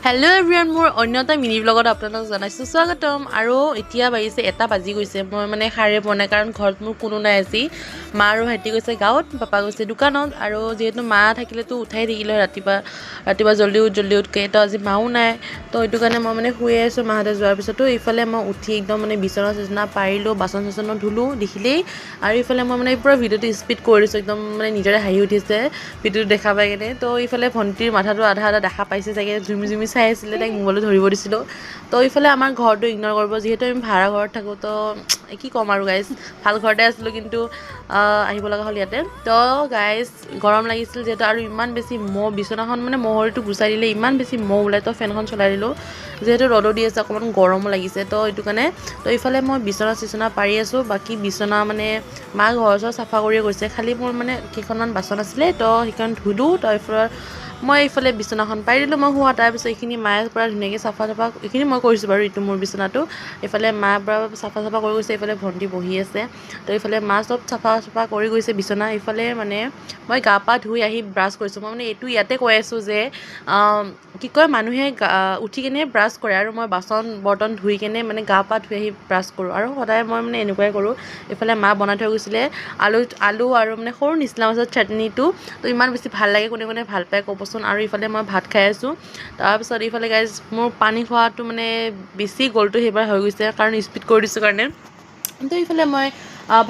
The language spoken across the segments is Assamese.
হেল্ল' এভৰিৱান, মোৰ অন্য এটা মিনি ব্লগত আপোনালোকক জনাইছোঁ স্বাগতম। আৰু এতিয়া বাজিছে 1টা বাজি গৈছে, মই মানে সাৰে পোৱা নাই কাৰণ ঘৰত মোৰ কোনো নাই আজি। মা আৰু ভাইটি গৈছে গাঁৱত, পাপা গৈছে দোকানত। আৰু যিহেতু মা থাকিলেতো উঠাই থাকিলে হয় ৰাতিপুৱা জল্দি উঠকে, তো আজি মাও নাই। তো সেইটো কাৰণে মই মানে শুয়ে আছোঁ মাহঁতে যোৱাৰ পিছতো। ইফালে মই উঠি একদম মানে বিচনা পাৰিলোঁ, বাচন ধুলোঁ দেখিলেই। আৰু ইফালে মই মানে পূৰা ভিডিঅ'টো স্পীড কৰি দিছোঁ, একদম মানে নিজৰে হাঁহি উঠিছে ভিডিঅ'টো দেখা পাই কিনে। তো ইফালে ভণ্টিৰ মাথাটো আধা দেখা পাইছে চাগে, ঝুমি চাই আছিলে, তাইক মোবাইলটো ধৰিব দিছিলোঁ। তো ইফালে আমাৰ ঘৰটো ইগন'ৰ কৰিব, যিহেতু আমি ভাড়া ঘৰত থাকোঁ। তো কি ক'ম আৰু গাইজ, ভাল ঘৰতে আছিলোঁ কিন্তু আহিব লগা হ'ল ইয়াতে। তো গাইজ গৰম লাগিছিল যিহেতু, আৰু ইমান বেছি মহ, বিচনাখন মানে মহৰিটো গুচাই দিলে ইমান বেছি মহ ওলাই। তো ফেনখন চলাই দিলোঁ, যিহেতু ৰ'দো দি আছে, অকণমান গৰমো লাগিছে। তো এইটো কাৰণে তো ইফালে মই বিচনা পাৰি আছোঁ। বাকী বিচনা মানে মা ঘৰ চাফা কৰিয়ে গৈছে, খালি মোৰ মানে কেইখনমান বাচন আছিলে, তো সেইখন ধুলোঁ। তাৰপিছত মই এইফালে বিচনাখন পাৰি দিলোঁ, মই শোৱা। তাৰপিছত এইখিনি মায়ে পৰা ধুনীয়াকৈ চাফা এইখিনি মই কৰিছোঁ বাৰু, এইটো মোৰ বিচনাটো। এইফালে মায়ে পৰা চাফা কৰি গৈছে, এইফালে ভণ্টি বহি আছে। তো এইফালে মা চব চাফা কৰি গৈছে বিচনা। এইফালে মানে মই গা পা ধুই আহি ব্ৰাছ কৰিছোঁ। মই মানে এইটো ইয়াতে কৈ আছোঁ যে কি কয়, মানুহে উঠি কেনে ব্ৰাছ কৰে, আৰু মই বাচন বৰ্তন ধুই কেনে মানে গা পা ধুই আহি ব্ৰাছ কৰোঁ। আৰু সদায় মই মানে এনেকুৱাই কৰোঁ। এইফালে মা বনাই থৈ গৈছিলে আলু আৰু মানে সৰু নিচিনা মাছৰ চাটনিটো। তো ইমান বেছি ভাল লাগে, কোনে ভাল পায় ক'বচোন। আৰু ইফালে মই ভাত খাই আছোঁ। তাৰপিছত এইফালে গাইজ মোৰ পানী খোৱাটো মানে বেছি গ'লটো সেইবাৰ হৈ গৈছে, কাৰণ স্পীড কৰি দিছোঁ কাৰণে। তো এইফালে মই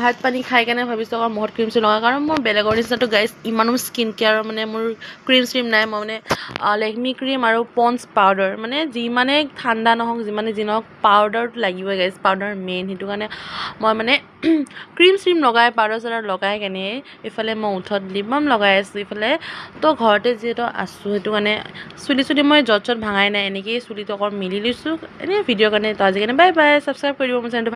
ভাত পানী খাই কেনে ভাবিছোঁ আকৌ মুখত ক্ৰীম লগাওঁ, কাৰণ মোৰ বেলেগৰ নিচিনাটো গাইজ ইমানো স্কিন কেয়াৰৰ মানে মোৰ ক্ৰীম নাই। মই মানে লেকমি ক্ৰীম আৰু পণ্ডছ পাউডাৰ, মানে যিমানে ঠাণ্ডা নহওক যিমানে যি নহওক পাউডাৰটো লাগিবই গাইজ, পাউডাৰ মেইন। সেইটো কাৰণে মই মানে ক্ৰীম লগাই পাউডাৰ চাউডাৰ লগাই কেনে এইফালে মই ওঠত লিপ বাম লগাই আছোঁ। ইফালে তো ঘৰতে যিহেতু আছোঁ, সেইটো কাৰণে চুলি মই য'ত ভাঙাই নাই, এনেকৈয়ে চুলিটো অকণ মিলি লৈছোঁ এনেই ভিডিঅ'ৰ কাৰণে। তো আজিকাৰণে বাই বাই, ছাবস্ক্ৰাইব কৰি দিব মোৰ চেনেলটো।